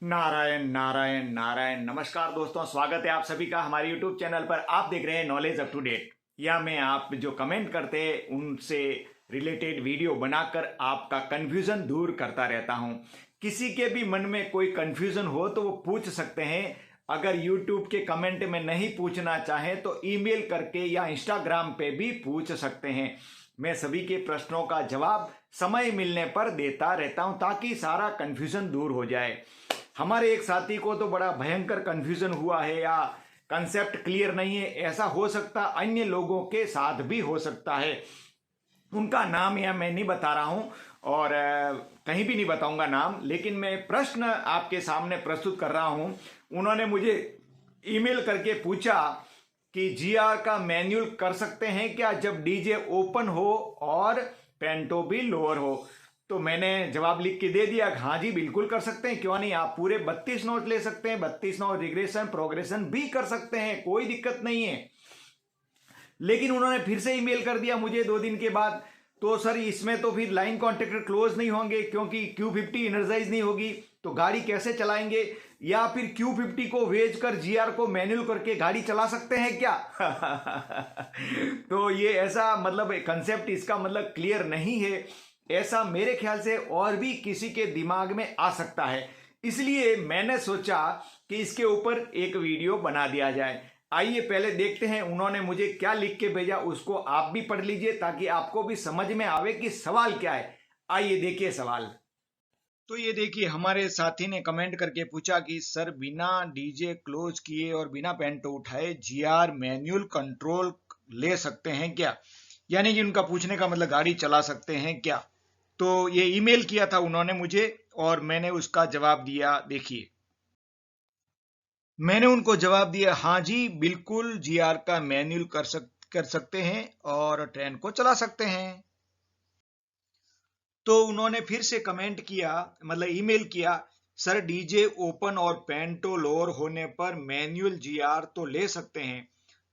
नारायण नारायण नारायण। नमस्कार दोस्तों, स्वागत है आप सभी का हमारे यूट्यूब चैनल पर। आप देख रहे हैं नॉलेज अप टू डेट। या मैं आप जो कमेंट करते हैं उनसे रिलेटेड वीडियो बनाकर आपका कन्फ्यूज़न दूर करता रहता हूं। किसी के भी मन में कोई कन्फ्यूज़न हो तो वो पूछ सकते हैं। अगर यूट्यूब के कमेंट में नहीं पूछना चाहें तो ईमेल करके या इंस्टाग्राम पे भी पूछ सकते हैं। मैं सभी के प्रश्नों का जवाब समय मिलने पर देता रहता हूं ताकि सारा कन्फ्यूज़न दूर हो जाए। हमारे एक साथी को तो बड़ा भयंकर कंफ्यूजन हुआ है या कंसेप्ट क्लियर नहीं है। ऐसा हो सकता अन्य लोगों के साथ भी हो सकता है। उनका नाम या मैं नहीं बता रहा हूं और कहीं भी नहीं बताऊंगा नाम, लेकिन मैं प्रश्न आपके सामने प्रस्तुत कर रहा हूं। उन्होंने मुझे ईमेल करके पूछा कि जीआर का मैन्युअल कर सकते हैं क्या जब डीजे ओपन हो और पेंटो भी लोअर हो। तो मैंने जवाब लिख के दे दिया, हाँ जी बिल्कुल कर सकते हैं, क्यों नहीं। आप पूरे 32 नोट ले सकते हैं, 32 नोट रिग्रेशन प्रोग्रेशन भी कर सकते हैं, कोई दिक्कत नहीं है। लेकिन उन्होंने फिर से ईमेल कर दिया मुझे 2 दिन के बाद, तो सर इसमें तो फिर लाइन कॉन्ट्रैक्टर क्लोज नहीं होंगे क्योंकि Q50 एनर्जाइज नहीं होगी, तो गाड़ी कैसे चलाएंगे। या फिर Q50 को भेज कर जीआर को मैनुअल करके गाड़ी चला सकते हैं क्या। तो ये ऐसा मतलब कंसेप्ट इसका मतलब क्लियर नहीं है। ऐसा मेरे ख्याल से और भी किसी के दिमाग में आ सकता है, इसलिए मैंने सोचा कि इसके ऊपर एक वीडियो बना दिया जाए। आइए पहले देखते हैं उन्होंने मुझे क्या लिख के भेजा, उसको आप भी पढ़ लीजिए ताकि आपको भी समझ में आवे कि सवाल क्या है। आइए देखिए सवाल। तो ये देखिए, हमारे साथी ने कमेंट करके पूछा कि सर बिना डीजे क्लोज किए और बिना पेंटो उठाए जीआर मैनुअल कंट्रोल ले सकते हैं क्या। यानी कि उनका पूछने का मतलब गाड़ी चला सकते हैं क्या। तो ये ईमेल किया था उन्होंने मुझे और मैंने उसका जवाब दिया। देखिए, मैंने उनको जवाब दिया, हाँ जी बिल्कुल जीआर का मैनुअल कर सकते हैं और ट्रेन को चला सकते हैं। तो उन्होंने फिर से कमेंट किया, मतलब ईमेल किया, सर डीजे ओपन और पेंटो लोअर होने पर मैनुअल जीआर तो ले सकते हैं,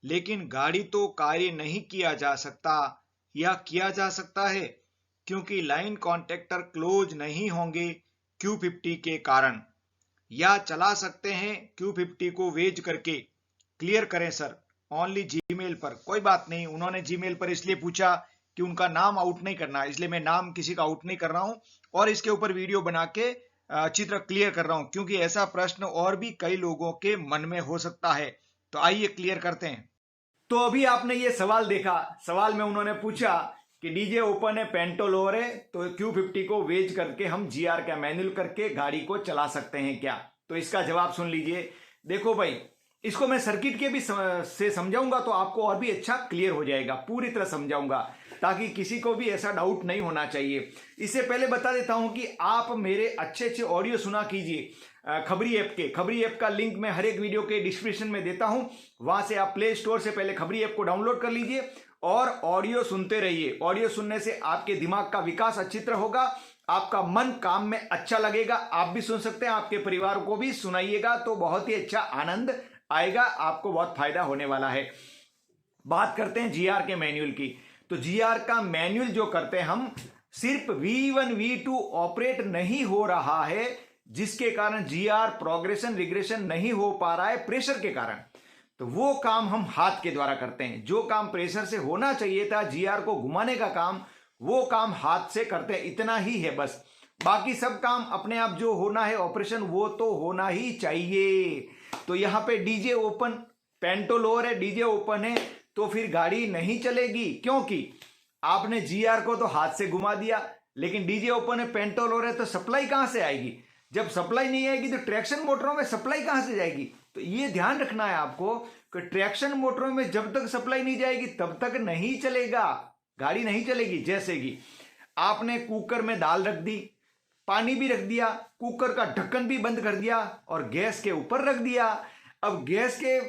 लेकिन गाड़ी तो कार्य नहीं किया जा सकता या किया जा सकता है क्योंकि लाइन कॉन्टैक्टर क्लोज नहीं होंगे Q50 के कारण। या चला सकते हैं Q50 को वेज करके। क्लियर करें सर, ओनली जीमेल पर। कोई बात नहीं, उन्होंने जीमेल पर इसलिए पूछा कि उनका नाम आउट नहीं करना, इसलिए मैं नाम किसी का आउट नहीं कर रहा हूं और इसके ऊपर वीडियो बना के चित्र क्लियर कर रहा हूं क्योंकि ऐसा प्रश्न और भी कई लोगों के मन में हो सकता है। तो आइए क्लियर करते हैं। तो अभी आपने ये सवाल देखा। सवाल में उन्होंने पूछा कि डीजे ओपन है पेंटो लोअर है तो Q50 को वेज करके हम जीआर का मैनुअल करके गाड़ी को चला सकते हैं क्या। तो इसका जवाब सुन लीजिए। देखो भाई, इसको मैं सर्किट के भी से समझाऊंगा तो आपको और भी अच्छा क्लियर हो जाएगा, पूरी तरह समझाऊंगा ताकि किसी को भी ऐसा डाउट नहीं होना चाहिए। इससे पहले बता देता हूं कि आप मेरे अच्छे अच्छे ऑडियो सुना कीजिए खबरी ऐप के। खबरी ऐप का लिंक मैं हर एक वीडियो के डिस्क्रिप्शन में देता हूं, वहां से आप प्ले स्टोर से पहले खबरी ऐप को डाउनलोड कर लीजिए और ऑडियो सुनते रहिए। ऑडियो सुनने से आपके दिमाग का विकास अच्छी तरह होगा, आपका मन काम में अच्छा लगेगा। आप भी सुन सकते हैं, आपके परिवार को भी सुनाइएगा तो बहुत ही अच्छा आनंद आएगा, आपको बहुत फायदा होने वाला है। बात करते हैं जीआर के मैनुअल की। तो जीआर का मैनुअल जो करते हैं हम, सिर्फ V1 V2 ऑपरेट नहीं हो रहा है जिसके कारण जीआर प्रोग्रेशन रिग्रेशन नहीं हो पा रहा है प्रेशर के कारण, तो वो काम हम हाथ के द्वारा करते हैं। जो काम प्रेशर से होना चाहिए था जीआर को घुमाने का काम, वो काम हाथ से करते हैं। इतना ही है बस, बाकी सब काम अपने आप जो होना है ऑपरेशन वो तो होना ही चाहिए। तो यहाँ पे डीजे ओपन पेंटो लोअर है, डीजे ओपन है तो फिर गाड़ी नहीं चलेगी क्योंकि आपने जीआर को तो हाथ से घुमा दिया, लेकिन डीजे ओपन है पेंटो लोअर है तो सप्लाई कहां से आएगी। जब सप्लाई नहीं आएगी तो ट्रैक्शन मोटरों में सप्लाई कहां से जाएगी। तो ये ध्यान रखना है आपको कि ट्रैक्शन मोटरों में जब तक सप्लाई नहीं जाएगी तब तक नहीं चलेगा, गाड़ी नहीं चलेगी। जैसे कि आपने कुकर में दाल रख दी, पानी भी रख दिया, कुकर का ढक्कन भी बंद कर दिया और गैस के ऊपर रख दिया। अब गैस के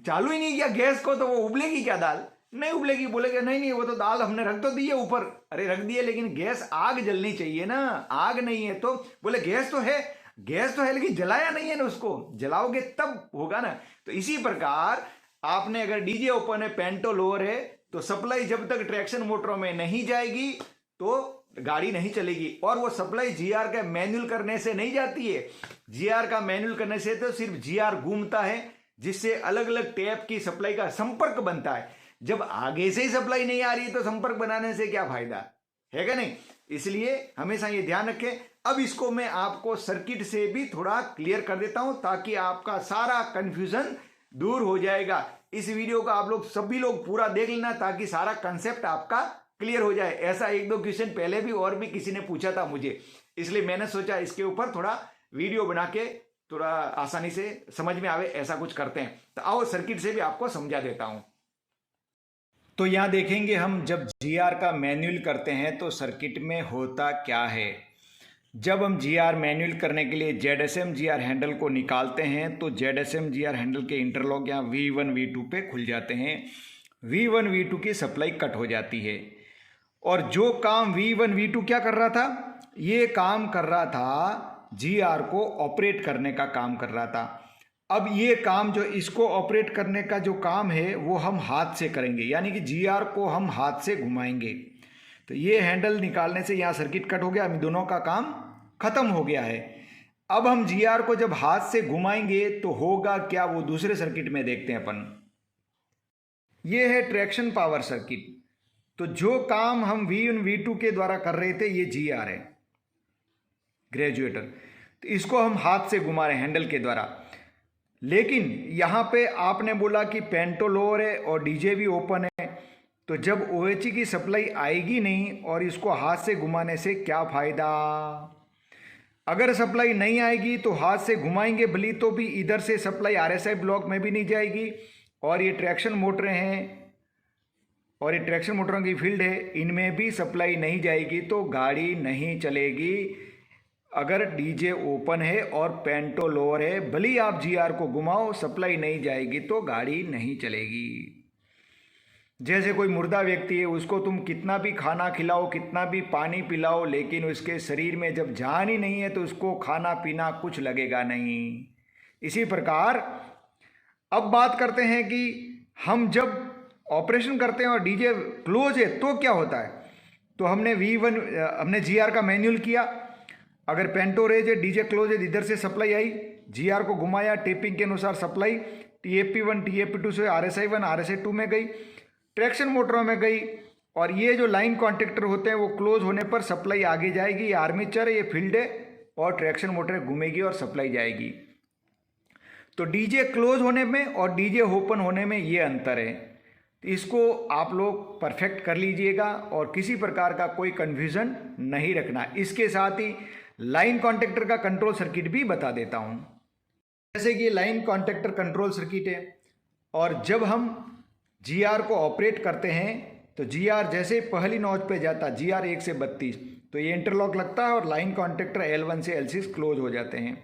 चालू ही नहीं किया गैस को तो वो उबलेगी क्या दाल, नहीं उबलेगी। बोलेगा नहीं नहीं वो तो दाल हमने रख तो दी है ऊपर। अरे रख दिए लेकिन गैस आग जलनी चाहिए ना, आग नहीं है। तो बोले गैस तो है, गैस तो है लेकिन जलाया नहीं है ना, उसको जलाओगे तब होगा ना। तो इसी प्रकार आपने अगर डीजे ओपन है पेंटो लोअर है तो सप्लाई जब तक ट्रैक्शन मोटरों में नहीं जाएगी तो गाड़ी नहीं चलेगी। और वो सप्लाई जीआर का मैनुअल करने से नहीं जाती है। जीआर का मैनुअल करने से तो सिर्फ जीआर घूमता है, जिससे अलग अलग टैप की सप्लाई का संपर्क बनता है। जब आगे से ही सप्लाई नहीं आ रही है तो संपर्क बनाने से क्या फायदा है क्या नहीं। इसलिए हमेशा ये ध्यान रखें। अब इसको मैं आपको सर्किट से भी थोड़ा क्लियर कर देता हूं, ताकि आपका सारा कंफ्यूजन दूर हो जाएगा। इस वीडियो का आप लोग सभी लोग पूरा देख लेना, ताकि सारा कंसेप्ट आपका क्लियर हो जाए। ऐसा एक दो क्वेश्चन पहले भी और भी किसी ने पूछा था मुझे, इसलिए मैंने सोचा इसके ऊपर थोड़ा वीडियो बना के थोड़ा आसानी से समझ में आवे, ऐसा कुछ करते हैं। तो आओ सर्किट से भी आपको समझा देता हूं। तो यहां देखेंगे हम जब जीआर का मैनुअल करते हैं तो सर्किट में होता क्या है। जब हम जीआर मैनुअल करने के लिए जेडएसएम जीआर हैंडल को निकालते हैं तो जेडएसएम जीआर हैंडल के इंटरलॉक यहाँ V1 V2 पे खुल जाते हैं। V1 V2 की सप्लाई कट हो जाती है। और जो काम V1 V2 क्या कर रहा था, ये काम कर रहा था जीआर को ऑपरेट करने का काम कर रहा था। अब ये काम जो इसको ऑपरेट करने का जो काम है वो हम हाथ से करेंगे, यानी कि जीआर को हम हाथ से घुमाएंगे। तो ये हैंडल निकालने से यहाँ सर्किट कट हो गया, हम दोनों का काम खत्म हो गया है। अब हम जीआर को जब हाथ से घुमाएंगे तो होगा क्या, वो दूसरे सर्किट में देखते हैं अपन। ये है ट्रैक्शन पावर सर्किट। तो जो काम हम V1 V2 के द्वारा कर रहे थे, ये जीआर है ग्रेजुएटर, तो इसको हम हाथ से घुमा रहे हैं हैंडल के द्वारा। लेकिन यहाँ पे आपने बोला कि पेंटो लोअर है और डीजे भी ओपन है, तो जब OHE की सप्लाई आएगी नहीं और इसको हाथ से घुमाने से क्या फायदा। अगर सप्लाई नहीं आएगी तो हाथ से घुमाएंगे भली तो भी इधर से सप्लाई RSI ब्लॉक में भी नहीं जाएगी। और ये ट्रैक्शन मोटरें हैं और ये ट्रैक्शन मोटरों की फील्ड है, इनमें भी सप्लाई नहीं जाएगी तो गाड़ी नहीं चलेगी। अगर डीजे ओपन है और पेंटो लोअर है, भली आप जीआर को घुमाओ, सप्लाई नहीं जाएगी तो गाड़ी नहीं चलेगी। जैसे कोई मुर्दा व्यक्ति है, उसको तुम कितना भी खाना खिलाओ, कितना भी पानी पिलाओ, लेकिन उसके शरीर में जब जान ही नहीं है तो उसको खाना पीना कुछ लगेगा नहीं। इसी प्रकार अब बात करते हैं कि हम जब ऑपरेशन करते हैं और डीजे क्लोज है तो क्या होता है। तो हमने जीआर का मैनुअल किया। अगर पेंटो रेज है, डीजे क्लोज है, इधर से सप्लाई आई, जीआर को घुमाया, टेपिंग के अनुसार सप्लाई TAP1 TAP2 से RSI1 RSI2 में गई, ट्रैक्शन मोटरों में गई। और ये जो लाइन कॉन्ट्रैक्टर होते हैं वो क्लोज होने पर सप्लाई आगे जाएगी। ये आर्मेचर है, ये फील्ड है, और ट्रैक्शन मोटर घूमेगी और सप्लाई जाएगी। तो डीजे क्लोज होने में और डीजे ओपन होने में ये अंतर है। तो इसको आप लोग परफेक्ट कर लीजिएगा और किसी प्रकार का कोई कन्फ्यूजन नहीं रखना। इसके साथ ही लाइन कॉन्ट्रैक्टर का कंट्रोल सर्किट भी बता देता हूं। जैसे कि लाइन कॉन्ट्रैक्टर कंट्रोल सर्किट है, और जब हम जीआर को ऑपरेट करते हैं तो जीआर जैसे पहली नॉच पे जाता है, जीआर 1 से 32, तो ये इंटरलॉक लगता है और लाइन कॉन्ट्रैक्टर L1 से L6 क्लोज हो जाते हैं।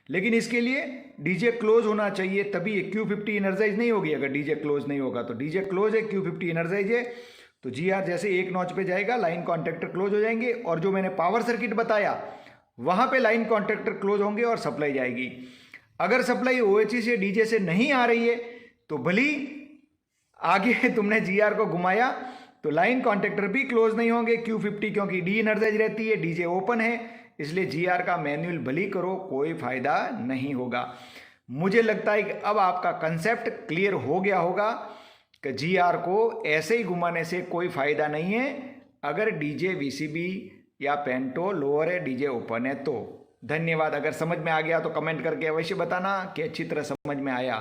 लेकिन इसके लिए डीजे क्लोज होना चाहिए, तभी ये Q50 एनर्जाइज नहीं होगी। अगर डीजे क्लोज नहीं होगा तो डीजे क्लोज है, Q50 एनर्जाइज है, तो जीआर जैसे एक नॉच पे जाएगा, लाइन कॉन्ट्रैक्टर क्लोज हो जाएंगे। और जो मैंने पावर सर्किट बताया वहां पे लाइन कॉन्ट्रैक्टर क्लोज होंगे और सप्लाई जाएगी। अगर सप्लाई OHE से डीजे से नहीं आ रही है तो भली आगे तुमने जीआर को घुमाया तो लाइन कॉन्ट्रैक्टर भी क्लोज नहीं होंगे, Q50 क्योंकि डी एनर्जाइज रहती है, डीजे ओपन है, इसलिए जीआर का मैनुअल भली करो, कोई फायदा नहीं होगा। मुझे लगता है कि अब आपका कंसेप्ट क्लियर हो गया होगा कि जीआर को ऐसे ही घुमाने से कोई फायदा नहीं है अगर डीजे VCB या पेंटो लोअर है, डीजे ओपन है तो। धन्यवाद। अगर समझ में आ गया तो कमेंट करके अवश्य बताना कि अच्छी तरह समझ में आया।